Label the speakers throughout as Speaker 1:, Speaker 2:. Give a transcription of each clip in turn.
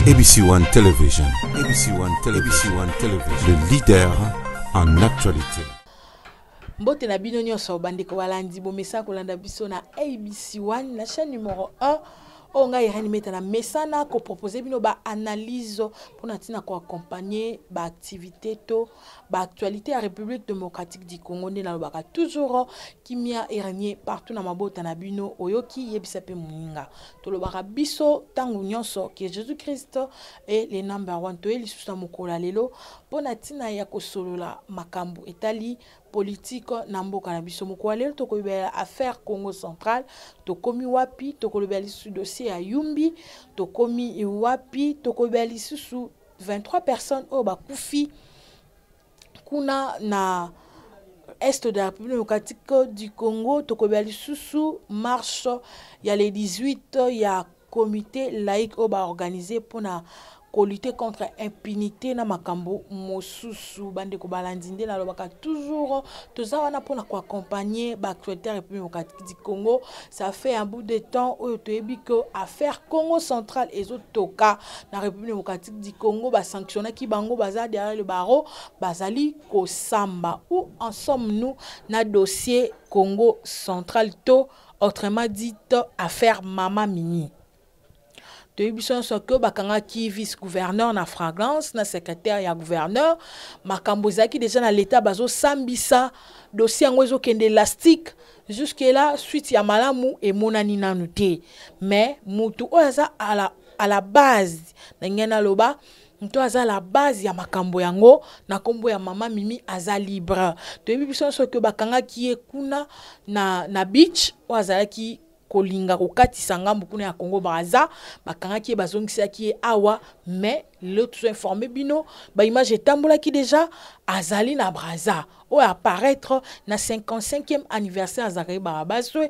Speaker 1: ABC One Television. ABC One Television. ABC One Television. Le leader en actualité.
Speaker 2: Mbote na bino nyonso bandeko balandi bomesa kolanda biso na ABC One la chaîne numéro 1. On a mettre na mesana ko proposer bino ba analyse pour natina ko accompagner ba activité to ba actualité à République démocratique du Congo na lobaka toujours kimia eranye partout na mabota na bino oyoki yebisape muninga to lobaka biso tangu nyonso que Jésus-Christ est le number 1 to eli susa mokola lelo pour natina ya ko solola makambo etali politique na mboka na biso mokwalelo to ko affaire Congo central to komi wapi to ko lobeli su dossier à Yumbi to komi wapi to ko lobeli su 23 personnes au bakufi kuna na est de la République démocratique du Congo to ko lobeli su marche ya les 18 ya comité laïque au ba organisé pour na ko lutter contre impunité na makambo mosusu bande ko balandinde na lobaka toujours tozawana pour na ko accompagner ba actualité République démocratique du Congo. Ça fait un bout de temps où to ebi que affaire Congo central ezotoka na République démocratique du Congo ba sanctionner ki bango baza derrière le barreau bazali ko samba. Où en sommes-nous na dossier Congo central to autrement dit affaire Mama Mimi? De bison que bakanga ki vice-gouverneur na fragrance na secrétaire ya gouverneur makambo zaki déjà na l'état bazo sambisa dossier ngwezo kende élastique jusque là suite ya malamu et monani nanu te mais mutu oza à la base na ngena loba mutu aza la base ya makambo yango na kombo ya Mama Mimi aza libre. De bison que bakanga ki ekuna na beach oza ki kolinga kokatisa ngambu kuna ya Congo Brazza bakanga ki bazongisa ki awa mais l'autre informé bino ba image etambola ki déjà azali na Brazza ou apparaître na 55e anniversaire Zakari Barabaswe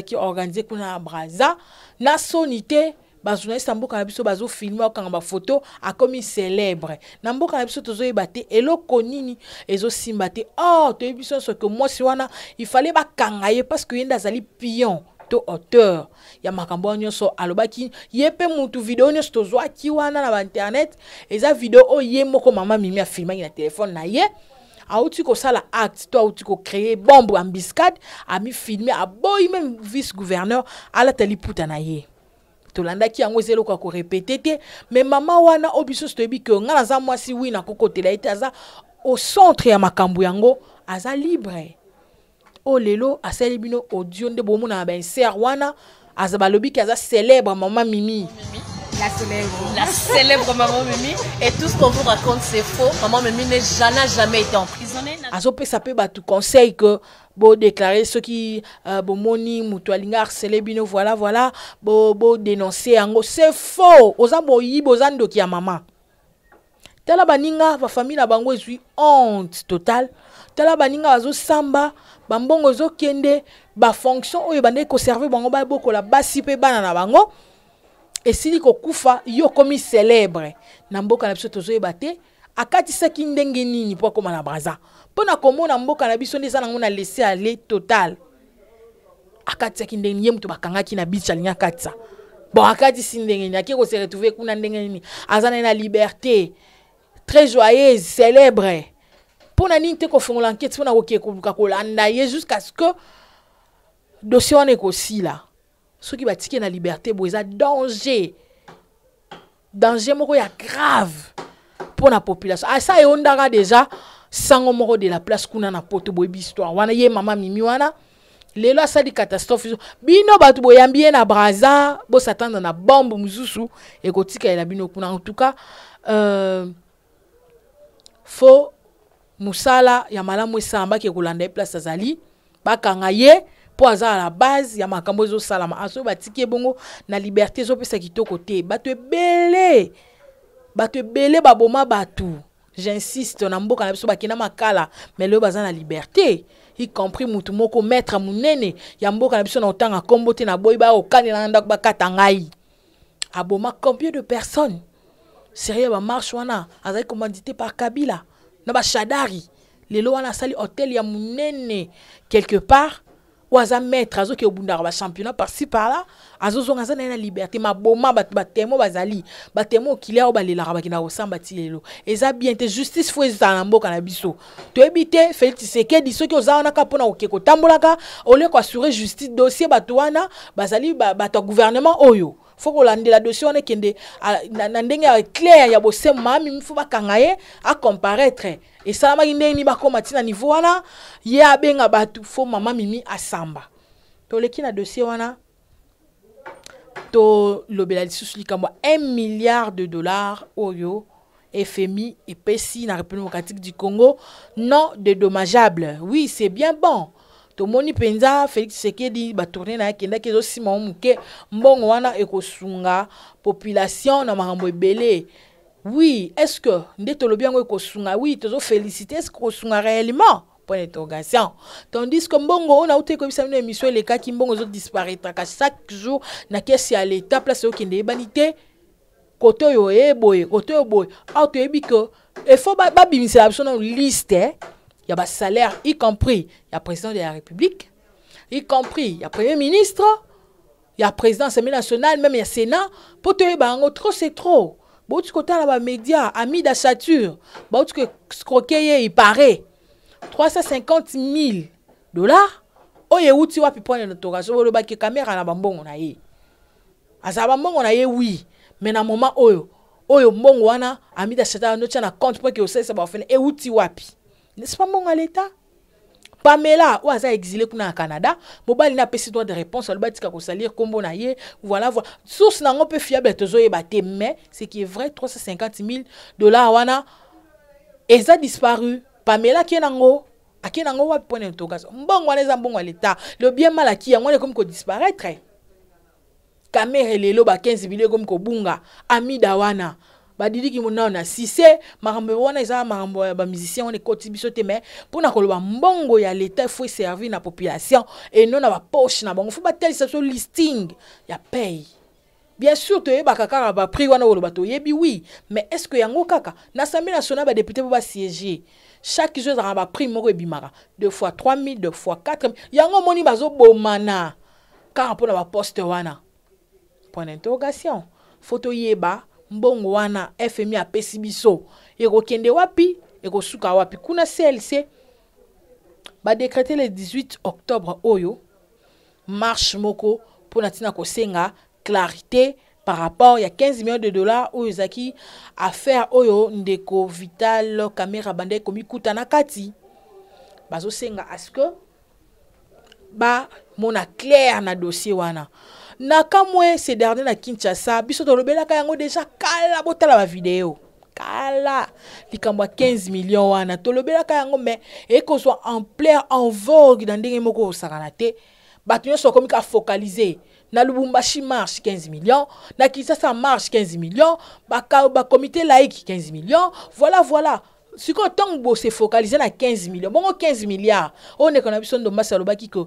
Speaker 2: qui organisé kuna na Brazza na sonité bajournaliste mboka na biso bazo filmer okanga ba photo a comme célèbre na mboka na biso tozo yebate eloko nini ezo simbate oh to biso ce que moi si wana il fallait bakanga ye parce que yenda zali pion auteur ya makambo nyonso alobaki yepe mutu video nyonso tozwa ki wana na internet eza video o ye moko Mama Mimi a filmé na téléphone na ye auti ko sala acte to auti ko créer bombe embuscade a mi filmer a boy même vice gouverneur ala tali puta na ye to landa ki yango zelo ko répéter te mais mama wana obiso stobi que ngana za mwasi wi na kokotela ite aza au centre ya makambo yango aza libre. Oh lelo asali bino audio nde bomu na ben ser wana azabalobi ki aza célèbre Mama Mimi.
Speaker 3: La célèbre Mama Mimi et tout ce qu'on vous raconte c'est faux. Mama Mimi n'a jamais été emprisonnée.
Speaker 2: Azope ça peut batu conseil que bo déclarer ceux qui bomoni mutu alinga harceler bino voilà bo dénoncer yango c'est faux. Ozambo yibo zando ki ya mama. Tala baninga ba famille na bango ezui honte totale. Tala baninga azo samba bambongo zo kende ba fonction oyo bande conserver bango ba boko la basi pe bana na bango et sili ko kufa yo komi célèbre na mboka na biso tozo yebate akati saki ndenge nini po koma na Brazza pona komona mboka na biso ndeza nango na laisser aller total akati saki ndenge mutu bakanga ki na bicha linya katsa bon akati sindenge ni akiko se retrouver kuna ndenge nini azana na liberté très joyeuse célèbre. Pour nani te ko fongola enquête pour na ko kolanda ye jusqu'à ce que dossier on est aussi là ceux qui batike na liberté boza danger moko ya grave pour la population ah ça e ondaka déjà sango moko de la place kuna na poto boyebi histoire wana ye Mama Mimi wana lelo asali catastrophe bino batu boyambi na Brazza bo s'attendre na bombe mususu e kotika ela bino kuna en tout cas faut musala ya malamu esamba ke kolanda place azali bakanga ye po aza la base ya makambo ezo salama aso batiki bongo na liberté zo pesa kitoko te bato ebele baboma batu j'insiste na mboka na biso bakina makala mais le baza na liberté y compris mutu moko maître munene ya mboka na biso na otanga kombo te na boy ba okanela ndako bakata ngai aboma combien de personnes sérieux ba marche wana azali commandité par Kabila na ba Shadari lelo wana sali hôtel ya munene quelque part waza maître azo ke obundaka ba championnat par-ci par-là azo zonga za na liberté maboma batemo bazali batemo kilia o balelaka bakina kosamba ti lelo eza bien te justice fo ezala na mboka na biso toyebi te Félix Tshisekedi soki oza wana ka mpona okeko tambolaka ole ko assurer justice dossier bato wana bazali bato gouvernement oyo faut que la dossier wana kende na ndenge ya clair ya bosema mami mfu bakanga ye a comparaître et ça ma ndenge ni bakoma tina niveau wana ye abenga batu faut mama mimi asamba to leki na dossier wana to lobela lisusu likambo 1 milliard de dollars oyo FMI et PESI na République démocratique du Congo non dédommageable. Oui, c'est bien bon. To moni penza Félix Tshisekedi ba tourner na kenda kezo sima muke mbongo wana ekosunga population na makambo ebele. Oui, est-ce que ndeto lobi yango ekosunga? Oui, tozo féliciter est-ce que ekosunga réellement? Point d'interrogation. Tandis que mbongo on a outé ko bisa émission les cas qui mbongo zo disparaître chaque jour na kesi à l'état place au kende banité. Koto yo boy, koto yo boy. Auto ebi que il faut ba bimisa absolument liste. Il y a des salaires, y compris, il y a le président de la République, y compris, il y a le premier ministre, il y a le président de l'Assemblée nationale, même il y a le Sénat. Pour te dire, trop c'est trop. Bon, tu côté là, les médias, amis d'achat, bon, tu croquer, il paraît 350 000 dollars. Oh, il y a où tu vas prendre une autorisation, le bac caméra na bambon on a eu. À ça bambon on a eu oui, mais dans moment oyo mbongo wana amis d'achat no tient na compte pour que ça va faire et où tu wapi. N'est-ce pas mon à l'état? Pamela, ou aza exilé kuna au Canada, mobile n'a pas si droit de réponse, al batika ko salir kombo na ye, voilà. Source nango peu fiable tozo yebate, mais ce qui est vrai 350 000 dollars wana eza disparu. Pamela ki nango, aki nango wa point d'interrogation. Mbongo wana eza mbongo à l'état. Le bien mal aki yango comme ko disparaître. Kamere lelo ba 15 millions comme ko bunga, ami dawana. Badidi ki mona si c'est marambo wana eza marambo ba musicien on est kotibiso te mais pour na koloba mbongo ya l'état faut servir na population et non na ba poche na bango faut ba tel ça listing ya paye bien sûr te ba kaka ba prix wana koloba to yebi oui mais est-ce que yango kaka na Assemblée nationale ba député ba siéger chaque jour za ba prix moko ebimaka 2 fois 3 000 2 fois 4 000 yango moni bazo bomana car pour na ba poste wana point d'interrogation photo yeba mbongo wana FMI a pesi biso eko kende wapi eko suka wapi kuna CLC ba décréter le 18 octobre oyo marche moko pour natina ko senga clarité par rapport ya 15 millions de dollars oyo zaki affaire oyo ndeko Vital Caméra bande komi kutana kati bazo senga à ce que ba mona clair na dossier wana na kamwe ces derniers na Kinshasa biso to lobela ka yango déjà kala botala ba vidéo kala likambo 15 millions wana to lobela ka yango mais et qu'on soit en plein en vogue dans ndenge moko osakana te bato nyonso komi ka focaliser na Lubumbashi marche 15 millions na Kinshasa marche 15 millions ba comité laïque 15 millions voilà si qu'on tombe se focaliser na 15 millions bon 15 milliards on est qu'on a besoin de masse lobaki que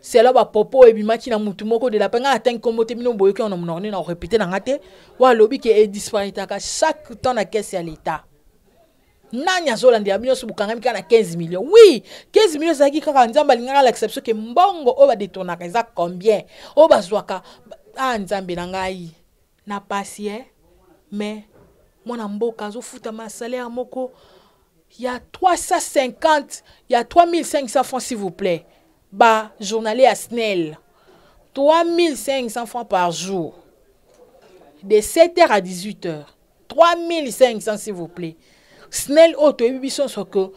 Speaker 2: c'est là ba popo et bimaki na mutu moko de la penga atteint comme te mino boyoki on a na répéter na ngate wa lobi ke est disparité ka chaque temps na caisse à l'état nanya zola ndia bino subukanga mika na 15 millions oui 15 millions zaki kaka nzamba lingaka l'exception que mbongo o ba détourna ka za combien o ba zwaka nzambe na ngai na pasie mais mona mboka zo futa ma salaire moko il y a 350 il y a 3500 francs s'il vous plaît. Bah, journalier à SNEL, 3500 francs par jour, de 7h à 18h, 3500 s'il vous plaît. SNEL, auto, ebison, so que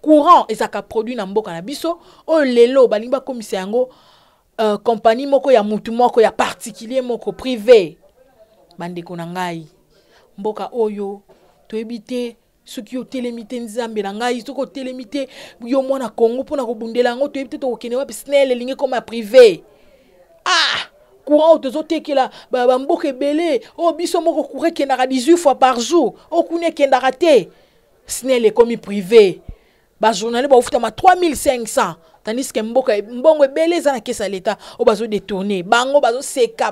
Speaker 2: courant, et ça qu'a produit dans mboka na biso, o lelo, balimba commissaire yango, compagnie moko ya mutu moko ya particulier moko privé, bande konangai, mboka oyo, to ebite, ceux qui ont télémité nzambe na ngai ceux qui ont télémité yo mwana Congo pona ko bundela ngo to peut-être ko kene wapi SNEL ligne comme à privé courant de zoteki la ba mboke belé o biso moko courir kendaka 18 fois par jour o kune kendaka te SNEL comme privé ba journalier ba ofuta ma 3500 tandis que mbongo belé za na kesa l'état o bazo détourner bango bazo seka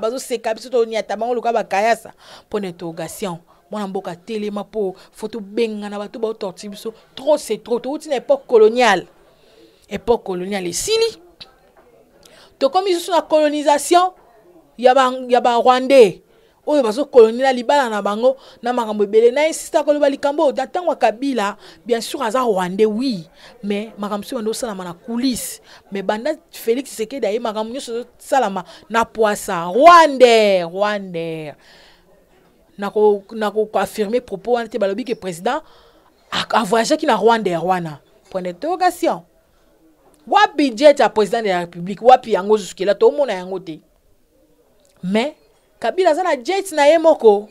Speaker 2: biso to nyata bango luka ba kayasa pour interrogation. Mon amboka téléma pour photo benga na bato ba torti biso trop c'est trop toute une époque coloniale époque coloniale esili tokomi sous la colonisation yaba rwandais oyo bazo coloniser libala na bango na makambo ebele na insista koloba likambo datango Kabila bien sûr aza rwandais oui mais makambo so ndo salama na coulisse mais banda Félix Tshisekedi aye makambo nyo salama na poisa rwandais nako affirmer propos wana te balobi que président a voyagé qui na Rwanda point d'interrogation wa budget à président de la République wapi yango jusque là to mona yango te mais Kabila zana jet na yemoko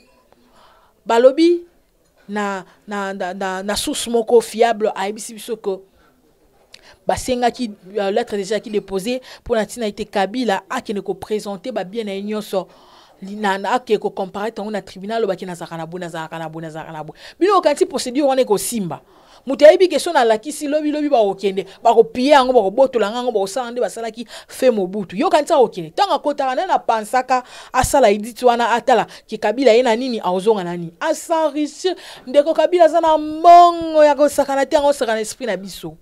Speaker 2: balobi na source moko fiable a ibisi bisoko basenga ki lettre déjà qui déposé pour la tina été Kabila a qui ne ko présenter ba bien na union so na a qui ko comparer tango na tribunal ba ki na zakana bu bino kanti procédure on est ko simba mutayibi question na lakisi lobi ba okende ba ko pier yango ba ko botola ngango ba osande ba salaki fe mobutu yo kanti okende tanga kota na pansaka asala iditi wana atala ki Kabila yena nini aozonga nani asanrichir ndeko Kabila zana mbongo ya ko sakana tango sakana esprit na biso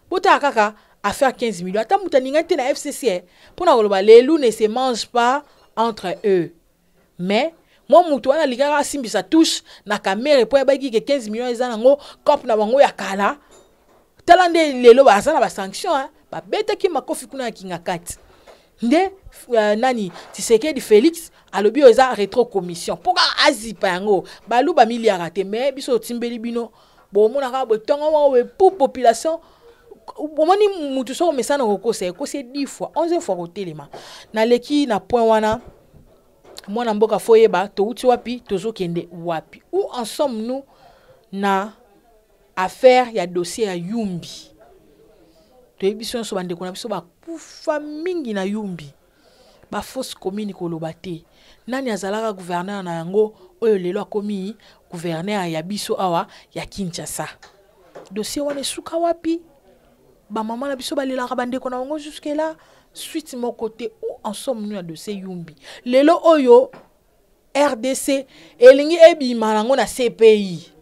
Speaker 2: bota kaka à faire 15 millions ata mutaninga te na FCC pour na koloba les loups ne se mangent pas entre eux mais moi mutu wana ligara simbi sa touche na caméra po yabaki ke 15 millions eza nango cop na bango ya kala talande lelo bazana ba sanction ba betaki makofi kuna kinga kati nde nani Tshisekedi Félix alobi oza rétro commission poka azipa yango balu ba milliard te mais biso timbeli bino bo mona ka bo tonga wa pour population bomani mutu so mesana ko c'est 10 fois 11 fois au téléma na leki na point wana mwana mboka foyeba to uti wapi tozo kende wapi où en sommes nous na affaire ya dossier ya Yumbi to ebison so bande kona biso ba kufa mingi na Yumbi ba fausse commune koloba te nani azalaka gouverneur na yango oyo lelo akomi gouverneur ya biso awa ya Kinshasa dossier wana suka wapi ba maman na biso balelaka bande kona ngo jusque là suite mon côté où en sommes nous de ces Yumbi lelo oyo RDC elingi ebima nango na CPI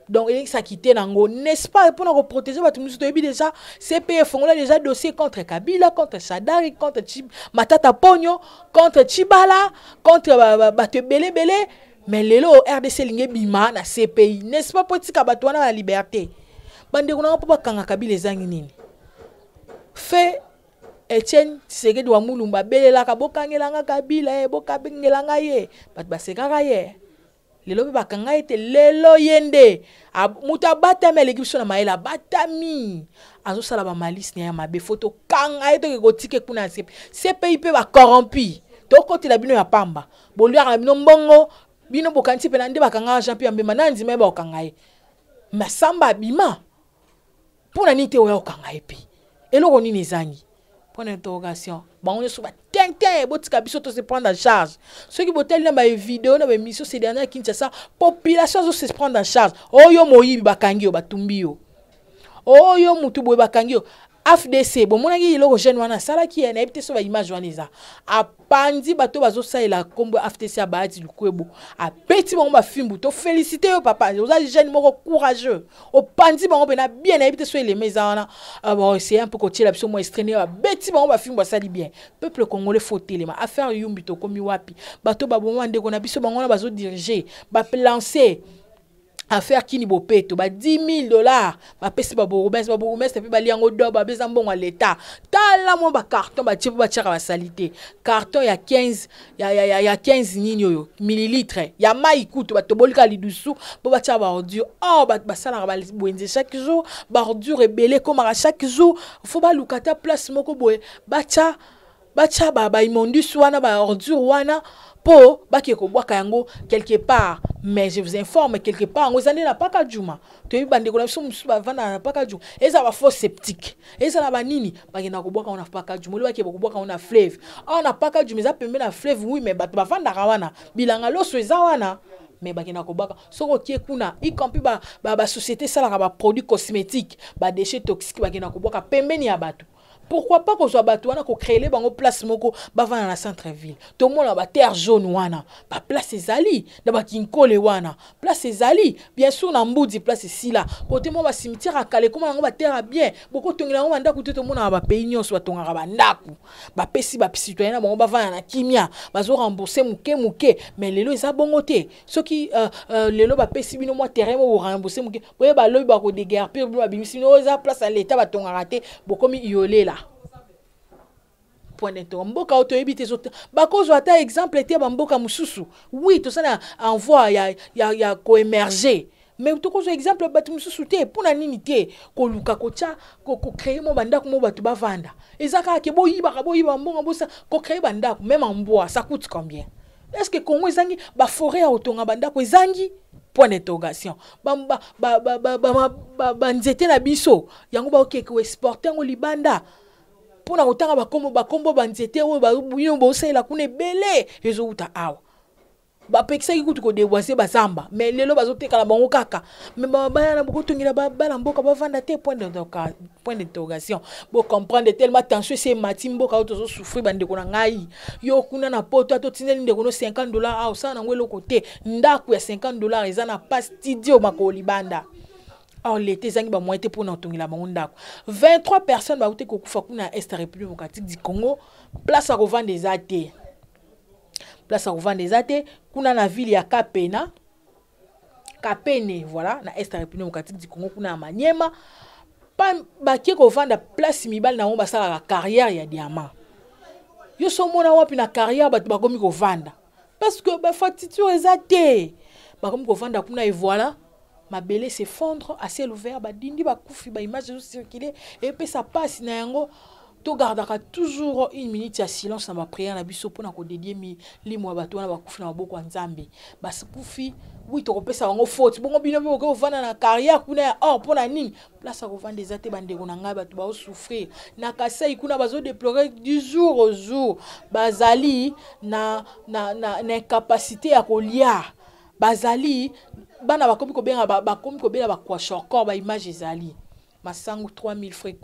Speaker 2: donc elingi sa quitter nango n'est-ce pas pour nous protéger ba tout ebi déjà CPI fongola déjà dossier contre Kabila contre Sadari contre Matata Ponyo contre Chibala contre ba belé mais lelo RDC elingi ebima na CPI n'est-ce pas politique ba wana la liberté bande kuna po bakanga Kabila ezangi nini fait Etienne Tshisekedi wa mulumba belela ka bokangelanga Kabila bokabengelanga ye bat basekaka ye lelo be bakanga ete lelo yende muta batami l'équipe na maela batami azo sala ba malice na ya mabe photo kanga ete ke kotike kuna CPI pe ba corrompu to côté la bino ya pamba boluya na bino mbongo bino bokanti pe na ndi bakanga Jean Pierre Mbemba na ndima ba okanga ye masamba bima pona nite oya okanga ye pe eloko nini ezangi point d'interrogation bango ne soba tente botika biso to se prendre en charge ceux qui botel na ba vidéo na ba mission ces dernières Kinshasa population se prendre en charge oyo moyibi bakangi yo batumbi yo oyo mutu boye bakangi yo FDC bon mona ki loko jeune wana sala ki na ebite so ba image wana eza apandi bato bazo salela kombo FDC abati lukwebo apeti bango ba fimbu to féliciter yo papa oza jeune moko courageux opandi bango bena bien na ebite so ele meza wana bon c'est un peu côté la biso mo estrené ba beti bango ba fimbu sali bien peuple congolais faut telema affaire Yumbi to komi wapi bato ba bon wande ko na biso bango na bazo diriger ba lancer affaire kini bopeto ba $10,000 ba pesi ba bourgmestre pe ba liango do ba beza mbongo l'état tala mo ba carton ba tipo ba tchaka ba salité carton ya 15 ya 15 nini oyo millilitres ya mai kutu ba tobolika lidusu bo ba tchaka ba ordure ba sala ba bwenze chaque jour ba ordure ebele comme chaque jour faut ba lukata place moko boye ba tcha ba imondus wana ba ordure wana po baki ko bwaka yango quelque part mais je vous informe quelque part ngo zande na paka juma to yibande ko na biso musu ba vanda na paka juma eza ba faux sceptique eza na ba nini baki na ko bwaka na paka juma baki ko bwaka na fleuve na paka juma za pembe na fleuve oui mais ba vanda wana bilanga loso eza wana mais baki na ko bwaka soko kie kuna y compris ba société sala ba produits cosmétiques ba déchets toxiques baki na ko bwaka pembe ni ya bato pourquoi pas qu'on soit bateau on a créé les bango place moko bavana na centre ville tout le monde a terre jaune wana ba place ezali na ba kinkole wana place ezali bien sûr na mbudi place ici là côté mo ba cimetière à Calais comment on ba terre bien beaucoup tongela on ndako tout le monde a ba pays nyonso ba tongaka ba ndako ba pesi ba citoyen na bango bavana na kimia bazo rembourser muke mais lelo eza bongo te ceux qui lelo ba pesi bino mo terrain mo rembourser muke boye ba lobi ba ko déguerpir ba bimisi no eza place à l'état ba tongaka te bokomi iolé là. Point d'interrogation. Mboka auto ebite zote. Bakozo ata exemple était bamboka mususu. Oui, tout ça na envoie ya ko émerger. Mais tout ko exemple batu mususu te pona nini te ko luka ko tia ko créer mo banda ko mo batu bavanda. Ezaka ke boyiba mbonga bosa ko créer banda même en bois ça coûte combien? Est-ce que Congo ezangi ba forêt a otonga banda ko ezangi? Point d'interrogation. Nzete na biso yango ba okeke ko exporter ngo libanda. Pona otanga bakombo banzete oyo babino bosela kuna belé ezo uta awa ba pekisa ikutu ko déboiser bazamba mais lelo bazoteka la bango kaka mais baya na boko tongela ba mboka bavanda te point d'interrogation bo comprendre tellement tension c'est mati mboka oto zo souffrir bande ko na ngai yo kuna na poto ato tineli ndeko no $50 ah ça na ngwelo côté ndako ya $50 eza na pas studio makoli banda. Or l'été zangi ba moité pour n'entongila bango ndako 23 personnes ba uté ko kufa kuna est République démocratique du Congo place à revendre des athées kuna na ville ya Kapene voilà na est République démocratique du Congo kuna Maniema pa ba ki ko vendre place mibal na ngomba sala la carrière ya diamant yo so mona wapi na carrière ba komi ko vendre parce que ba facture ezate ba komi ko vendre kuna et voilà ma belé s'effondre à ciel ouvert ba dindi ba kufi ba image circuler et puis ça passe na yango to gardaka toujours une minute de silence na ma prière na biso pona ko dédier mi limo ba to na ba kufi na boko nzambe ba kufi oui to kopesa bango faute bongo bino ko vana na carrière kuna or pona nini place à revendre des athées bande ko na ngai ba to ba souffrir na kasai kuna bazo déplorer du jour au jour bazali na incapacité ya kolia bazali bana bakomi ko benga ba kwa shortcore ba image ezali masangu 3000 francs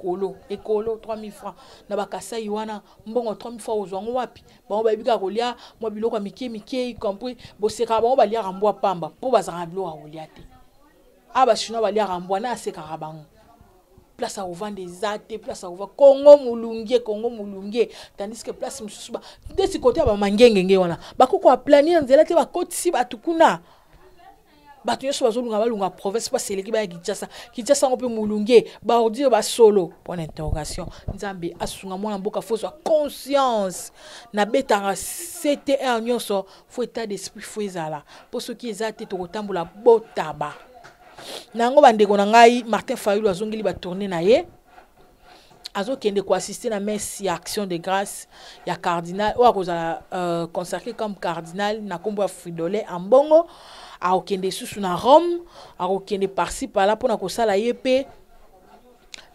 Speaker 2: ekolo 3000 francs na bakasa iwana mbongo 3000 francs ozwango wapi bango babika kolia mwa biloko mike y compris boseka bango balia rambwa pamba po bazanga biloko kolia te aba chinois balia rambwa na aseka bango place à revendre des athées place à revendre Congo mulungie tandis que place mususu ba de ce côté ba mangengenge wana bakoko a planir nzela te ba kotisi batukuna batu nyonso bazolunga province pas seleki ba Kinshasa ngo pe mulunge ba ordi ba solo point d'interrogation nzambe asunga mwana mboka faut conscience na betanga CTR nyonso faut état d'esprit faut ezala pour ceux qui ezate to kotambola botaba nango bandeko na ngai Martin Fayulu azongeli ba tourner na ye azokende ko assister na messe ya action de grâce ya cardinal ou akozala consacré comme cardinal na kombo ya Fridolin Ambongo a okende susu na Rome a okende par-ci par-là pour na kosala yepe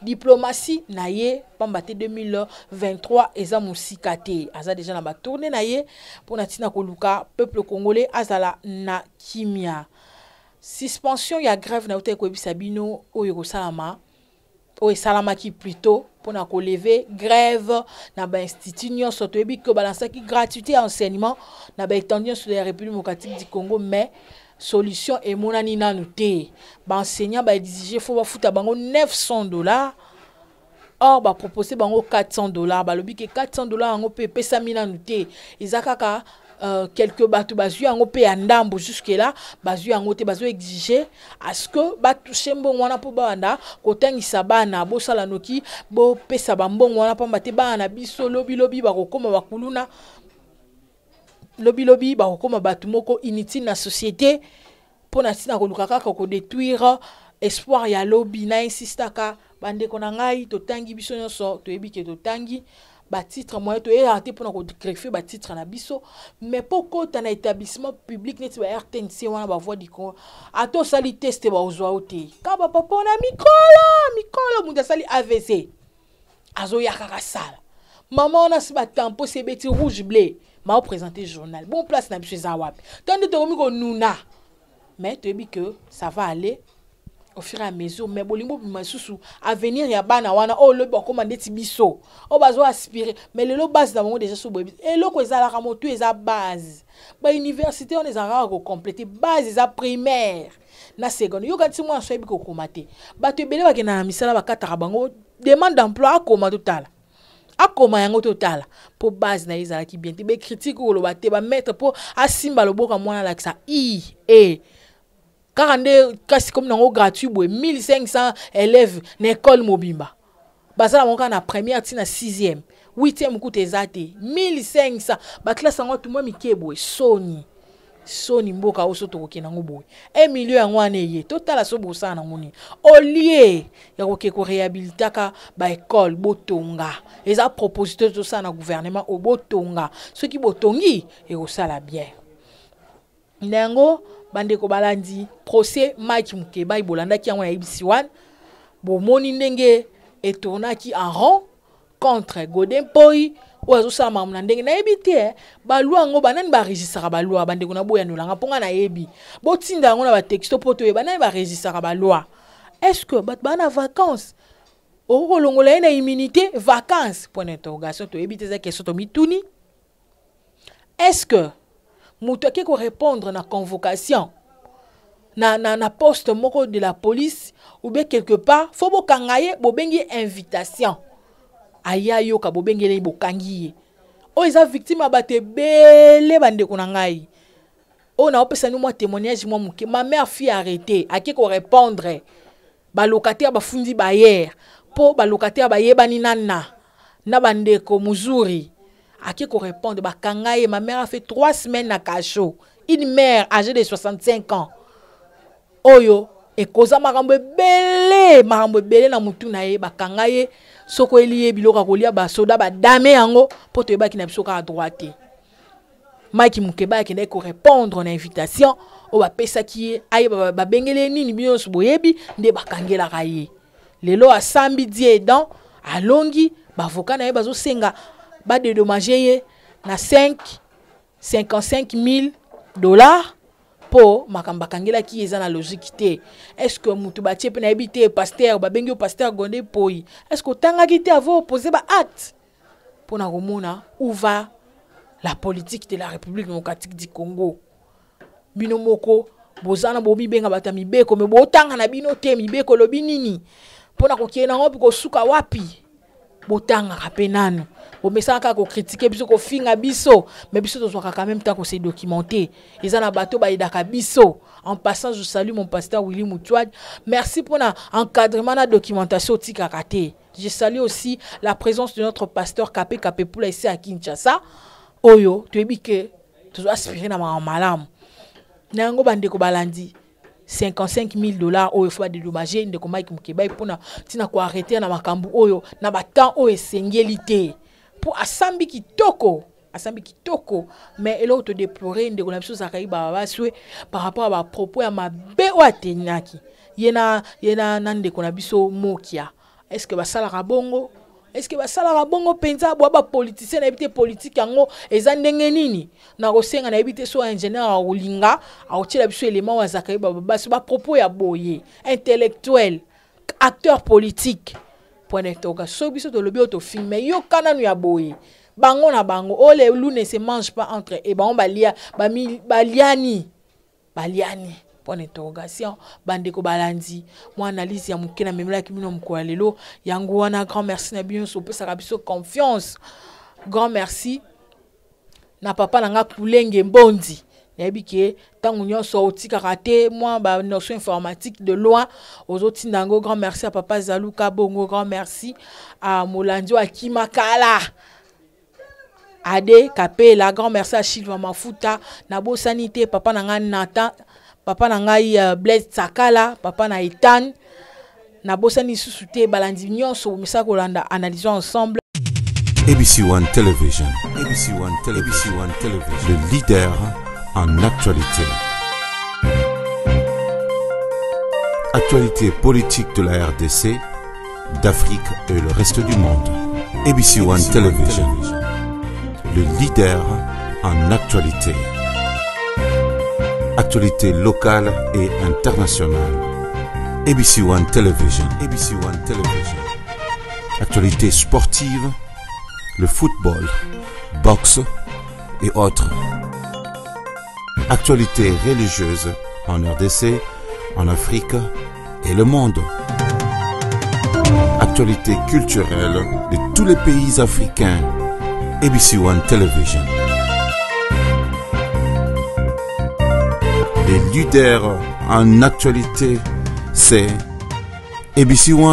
Speaker 2: diplomatie na ye pambate 2023 eza musika te aza déjà na ba tourner na ye pour na tina koluka peuple congolais azala na kimia suspension ya grève na uta ko ebisa bino oyo kosalama o salamaki plutôt pour na ko lever grève na ba institut nyonso to ebi ko balansaki gratuité enseignement na ba étendu sur la République démocratique du Congo mais solution et monani nanu te ba enseignant ba exiger faut ba futa bango $900 or ba proposer bango $400 ba lobi ke $400 ngo pe pesa minanu te izakaka quelques bateaux bazu yango pe ya ndambo jusque là bazu yango te bazo exiger à ce que ba toucher mbongo wana po banda kotangisa bana bo sala noki bo pesa ba mbongo wana pamba te bana biso lobi ba kokoma bakuluna lobi ba kokoma batu moko inutile na société pona tina ko lukaka ko détruire espoir ya lobi na insistaka bande kona ngai to tangi biso nyonso to ebike to tangi ba titre moyen to raté pour na ko greffer ba titre na biso mais poko ta na établissement public net ba RTNC wana ba voix du Congo ato sali test ba ozwa ote ka ba papa na mikolo munda sali AVC azo yakaka sala maman on a si ba tempo c'est beti rouge bleu m'a présenté journal bon place na biso za wapi tande to mi ko nuna mais to bi que ça va aller au fur et à mesure mais bolingo bimasusu avenir ya bana wana oh le bokoma ndeti biso o bazo aspirer mais le base na bango déjà so boyebi eloko ezala ka motu eza base ba université on ezala ko compléter base eza primaire na seconde yo kati mwa so yebi ko komate bato ebele bakena na misala bakataka bango demande d'emploi akoma totala akoma yango totala po base na ezala ki bien te be critique ko lo bate ba mettre po asimba loboka mwana la ça car kasi comme nango gratuit boy 1500 élèves na école mobimba basala monka na première tina 6e 8e coûte ezate 1500 ba classe ngo tout moi mikebo soni mboka oso to kokena ngo boy 1 million yango aneye total so bosa na ngoni olie ya ko réhabilitaka ba école botonga eza propositeur to ça na gouvernement o botonga ce qui botongi et au sala bien nango bandeko balandi procès Mike Mukeba ibolandaki yango na ABC1 bomoni ndenge etonaki en rond contre Godin Poi ozo sa mamna ndenge na ebite balwa ngo banani ba registrera balwa bandeko na boya nolanga ponga na yebi botinda yango na ba texto poto e banani ba registrera balwa est-ce que bat bana vacances o longola na immunité vacances point d'interrogation to ebite za question to mituni est-ce que mutu qui ko répondre na convocation na poste moko de la police ou bien quelque part faut bokangaye bobengi invitation aya yo ka bobengele bokangiye o eza victime abate bele bandeko na ngai o na opesa ni moi témoignage moi muke ma mère fille arrêtée aki ko répondre ba locataire ba fundi ba hier po ba locataire ba yebani nana na bandeko muzuri aki ko répondre ba kangaye ma mère a fait 3 semaines na cachot une mère âgée de 65 ans oyo e koza makambo belé na mutu na ye ba kangaye soko eliye biloka kolia ba soda ba dame yango poto ebaki na biso ka droite Mike Mukeba ki na ko répondre na invitation o ba pesa ki aye ba bengele nini biso boyebi nde bakangela kaye lelo asambi die dan alongi ba avocat na ye bazo senga ba dédommager ye na 55 000 $ po makamba kangela ki eza na logique te est-ce que mutu ba tiepe na ebité pasteur ba bengi pasteur Godin Poi est-ce que tanga ki te avo poser ba acte pour na komona où va la politique de la République démocratique du Congo bino moko bozana bobi benga bata mibeko me botanga na bino te mibeko lobi nini pona ko kiena ngopi ko suka wapi botanga kapenano bomesaka ko critiquer biso ko finga biso mais biso tozwaka quand même temps ko se documenter ezana bato ba idaka biso en passant je salue mon pasteur Willy Moutouad merci pour na encadrement na documentation tika kate je salue aussi la présence de notre pasteur Kapé Poula ici à Kinshasa oyo toyebi ke tozo aspirer na malamu nango bandeko balandi 55 000 $ oyo faut dédommager ndeko Mike Mukeba ipona tina ko arrêter na makambu oyo na batant oyo esengeli pour asambi kitoko mais elo to déplorer ndeko na biso zakai ba baswe par rapport à ba propos ya mabe o atenyaki yena ndeko na biso mokia est-ce que basala bongo penza bo ba politicien na ebité politique yango eza ndenge nini na kosenga na ebité so ingénieur a olinga a otila biso élément wa zakai ba ba propos ya boye intellectuel acteur politique point d'interrogation biso to lobi to filmer yo kananu ya boye bango na bango o les loups ne se mangent pas entre et bango balia baliani point d'interrogation bandeko balandi moi analyse ya muke na memela ki mino mkola lelo yango wana grand merci na bien so pesa biso confiance grand merci na papa nanga Kulenge Mbondi yebi ke tangu nyonso otikaka te moi ba notion informatique de loin ozoti ndango grand merci à papa Zaluka Bongo grand merci à Molandi wa Kimakala Ade Kapela grand merci à Shilva Mafuta na bo sanité papa nanga Nata papa nanga Blaise Sakala papa na Ethan na bo sani susute balandi nyonso misa kolanda analysons ensemble
Speaker 1: ABC1 Television. ABC1 Television. Le leader en actualité. Actualité politique de la RDC, d'Afrique et le reste du monde. ABC1 Television. Le leader en actualité. Actualité locale et internationale. ABC One Television. ABC One Television. Actualité sportive, le football, boxe et autres. Actualité religieuse en RDC, en Afrique et le monde. Actualité culturelle de tous les pays africains. ABC One Television. Les leaders en actualité, c'est ABC One.